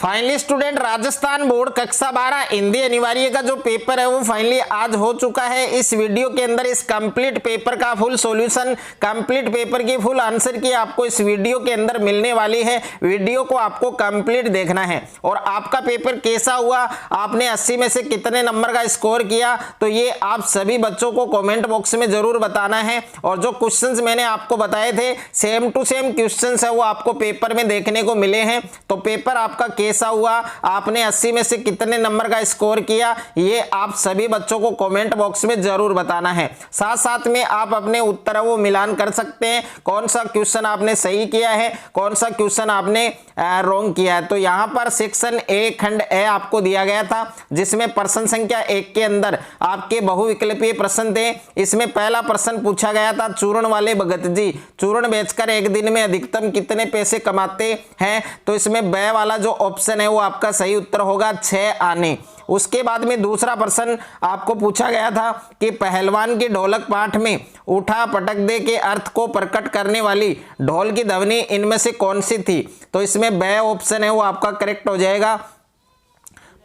Finally student Rajasthan board कक्षा 12 हिंदी अनिवार्य का जो पेपर है वो फाइनली आज हो चुका है। इस वीडियो के अंदर इस कंप्लीट पेपर का फुल सॉल्यूशन, कंप्लीट पेपर की फुल आंसर की आपको इस वीडियो के अंदर मिलने वाली है। वीडियो को आपको कंप्लीट देखना है और आपका पेपर कैसा हुआ, आपने 80 में से कितने नंबर का स्कोर किया, तो ये आप सभी बच्चों को कमेंट बॉक्स में जरूर बताना है। और जो क्वेश्चंस मैंने आपको बताए थे सेम टू सेम क्वेश्चंस है वो आपको पेपर में देखने को मिले हैं। तो पेपर आपका कैसा हुआ, आपने 80 में से कितने नंबर का स्कोर किया, ये आप सभी बच्चों को कमेंट बॉक्स में जरूर बताना है। साथ साथ में आप अपने उत्तर वो मिलान कर सकते हैं, कौन सा क्वेश्चन आपने सही किया है, कौन सा क्वेश्चन आपने रॉन्ग किया है। तो यहां पर सेक्शन ए खंड ए आपको दिया गया था जिसमें प्रश्न संख्या 1 के अंदर आपके बहुविकल्पीय प्रश्न थे। इसमें पहला प्रश्न पूछा गया था, चूर्ण वाले भगत जी चूर्ण बेचकर एक दिन में अधिकतम कितने पैसे कमाते हैं। तो इसमें ब वाला जो ऑप्शन है वो आपका सही उत्तर होगा 6 आने। उसके बाद में दूसरा प्रश्न आपको पूछा गया था कि पहलवान की ढोलक पाठ में उठा पटक दे के अर्थ को प्रकट करने वाली ढोल की ध्वनि इनमें से कौन सी थी। तो इसमें ब ऑप्शन है वो आपका करेक्ट हो जाएगा।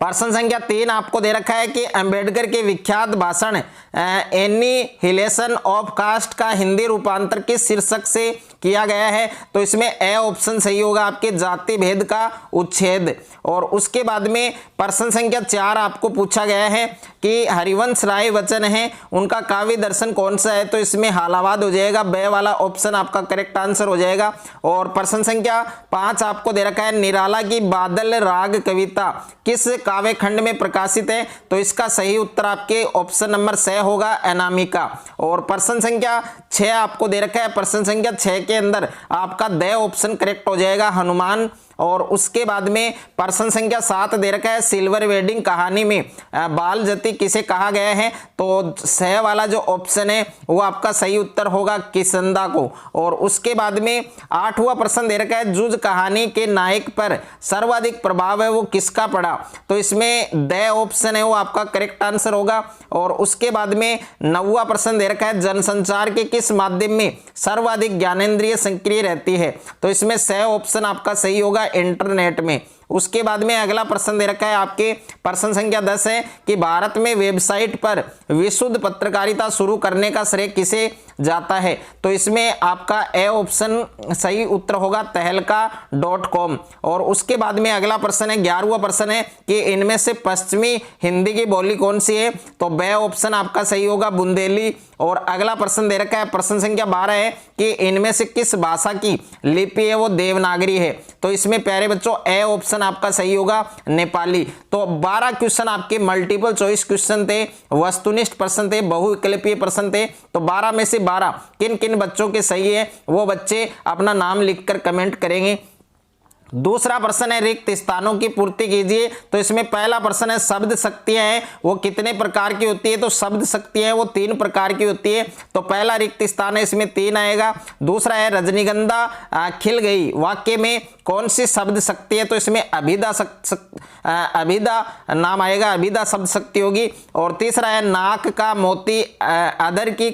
प्रश्न संख्या 3 आपको दे रखा है कि अंबेडकर के विख्यात भाषण एनिहिलेशन ऑफ कास्ट का हिंदी रूपांतर किस शीर्षक से किया गया है। तो इसमें ए ऑप्शन सही होगा, आपके जाति भेद का उच्छेद। और उसके बाद में प्रश्न संख्या 4 आपको पूछा गया है कि हरिवंश राय बच्चन है उनका काव्य दर्शन कौन सा है। तो इसमें हालावाद हो जाएगा, बे वाला ऑप्शन आपका करेक्ट आंसर हो जाएगा। और प्रश्न संख्या 5 आपको दे रखा है निराला की बादल राग कविता किस काव्य खंड में प्रकाशित है। तो इसका सही उत्तर आपके ऑप्शन नंबर स होगा, अनामिका। और प्रश्न संख्या 6 आपको दे रखा है, प्रश्न संख्या 6 के अंदर आपका द ऑप्शन करेक्ट हो जाएगा, हनुमान। और उसके बाद में प्रश्न संख्या 7 दे रखा है सिल्वर वेडिंग कहानी में बाल जति किसे कहा गया है। तो सह वाला जो ऑप्शन है वो आपका सही उत्तर होगा, किसंदा को। और उसके बाद में 8वां प्रश्न दे रखा है जुज कहानी के नायक पर सर्वाधिक प्रभाव है वो किसका पड़ा। तो इसमें द ऑप्शन है वो आपका करेक्ट आंसर होगा। और उसके बाद में 9वां प्रश्न दे रखा है जनसंचार के किस माध्यम में सर्वाधिक ज्ञानेंद्रिय सक्रिय रहती है। तो इसमें सह ऑप्शन आपका सही होगा, इंटरनेट में। उसके बाद में अगला प्रश्न दे रखा है आपके प्रश्न संख्या 10 है कि भारत में वेबसाइट पर विशुद्ध पत्रकारिता शुरू करने का श्रेय किसे जाता है। तो इसमें आपका ए ऑप्शन सही उत्तर होगा, तहलका.com। और उसके बाद में अगला प्रश्न है 11वां प्रश्न है कि इनमें से पश्चिमी हिंदी की बोली कौन सी है। तो बे ऑप्शन आपका सही होगा, बुंदेली। और अगला प्रश्न दे रखा है प्रश्न संख्या 12 है कि इनमें से किस भाषा की लिपि है वो देवनागरी है। तो इसमें प्यारे बच्चों ए ऑप्शन आपका सही होगा, नेपाली। तो 12 क्वेश्चन आपके मल्टीपल चॉइस क्वेश्चन थे, वस्तुनिष्ठ प्रश्न थे, बहुविकल्पीय प्रश्न थे। तो 12 में से 12 किन किन बच्चों के सही है वो बच्चे अपना नाम लिखकर कमेंट करेंगे। दूसरा प्रश्न है रिक्त स्थानों की पूर्ति कीजिए। तो इसमें पहला प्रश्न है शब्द शक्तियां हैं वो कितने प्रकार की होती है। तो शब्द शक्तियां वो 3 प्रकार की होती है। तो पहला रिक्त स्थान है इसमें 3 आएगा। दूसरा है रजनीगंधा खिल गई वाक्य में कौन सी शब्द शक्ति है। तो इसमें अभिदा नाम आएगा, अभिदा शब्द शक्ति होगी। और तीसरा है नाक का मोती अधर की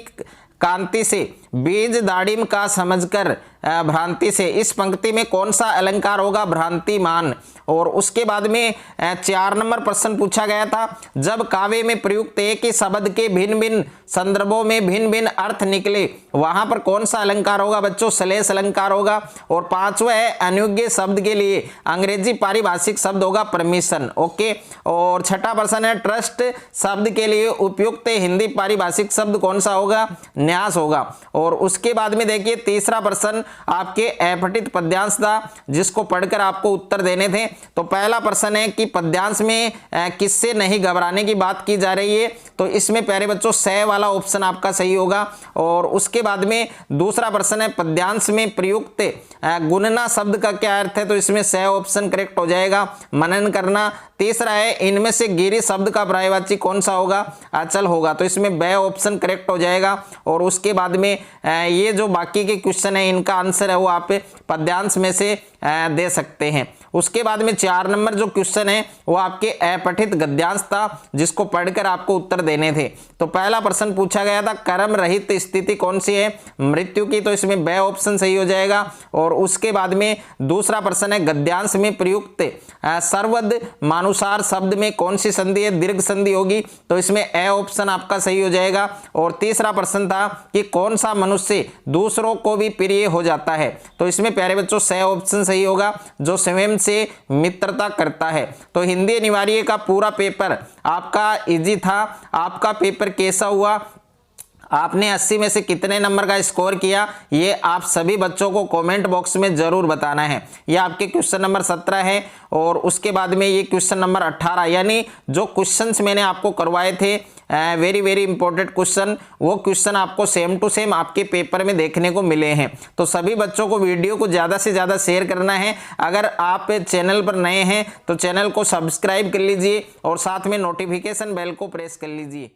कांति से बीज दाड़िम का समझकर भ्रांति से, इस पंक्ति में कौन सा अलंकार होगा, भ्रांतिमान। और उसके बाद में 4 नंबर प्रश्न पूछा गया था जब काव्य में प्रयुक्त एक ही शब्द के भिन्न भिन्न संदर्भों में भिन्न भिन्न अर्थ निकले वहां पर कौन सा अलंकार होगा बच्चों, श्लेष अलंकार होगा। और 5वां है अनुयोज्य शब्द के लिए अंग्रेजी पारिभाषिक शब्द होगा, परमिशन। ओके। और 6ठा प्रश्न है ट्रस्ट शब्द के लिए उपयुक्त हिंदी पारिभाषिक शब्द कौन सा होगा, न्यास होगा। और उसके बाद में देखिए तीसरा प्रश्न आपके अपठित पद्यांश था जिसको पढ़कर आपको उत्तर देने थे। तो पहला प्रश्न है कि पद्यांश में किससे नहीं घबराने की बात की जा रही है। तो इसमें प्यारे बच्चों सह वाला ऑप्शन आपका सही होगा। और उसके बाद में दूसरा प्रश्न है पद्यांश में प्रयुक्त गुणना शब्द का क्या अर्थ है। तो इसमें सह ऑप्शन करेक्ट हो जाएगा, मनन करना। तीसरा है इनमें से गिरी शब्द का पर्यायवाची कौन सा होगा, अचल होगा। तो इसमें बे ऑप्शन करेक्ट हो जाएगा। और उसके बाद में ये जो बाकी के क्वेश्चन है इनका आंसर है वो आप पद्यांश में से दे सकते हैं। उसके बाद में 4 नंबर जो क्वेश्चन है वो आपके अपठित गद्यांश था, जिसको पढ़कर आपको उत्तर देने थे। तो पहला प्रश्न पूछा गया था कर्म रहित स्थिति कौन सी है, मृत्यु की, तो इसमें ब ऑप्शन सही हो जाएगा। और उसके बाद में दूसरा प्रश्न है गद्यांश में प्रयुक्त सर्वद मानुसार शब्द में कौन सी संधि है, दीर्घ संधि होगी, तो इसमें ए ऑप्शन आपका सही हो जाएगा। और तीसरा प्रश्न था कि कौन सा मनुष्य दूसरों को भी प्रिय हो जाता है, तो इसमें प्यारे बच्चों स ऑप्शन सही होगा, जो स्वयं से मित्रता करता है। तो हिंदी अनिवार्य का पूरा पेपर आपका इजी था। आपका पेपर कैसा हुआ, आपने 80 में से कितने नंबर का स्कोर किया, ये आप सभी बच्चों को कमेंट बॉक्स में जरूर बताना है। ये आपके क्वेश्चन नंबर 17 है और उसके बाद में ये क्वेश्चन नंबर 18, यानी जो क्वेश्चंस मैंने आपको करवाए थे वेरी वेरी इंपॉर्टेंट क्वेश्चन, वो क्वेश्चन आपको सेम टू सेम आपके पेपर में देखने को मिले हैं। तो सभी बच्चों को वीडियो को ज़्यादा से ज़्यादा शेयर करना है। अगर आप चैनल पर नए हैं तो चैनल को सब्सक्राइब कर लीजिए और साथ में नोटिफिकेशन बेल को प्रेस कर लीजिए।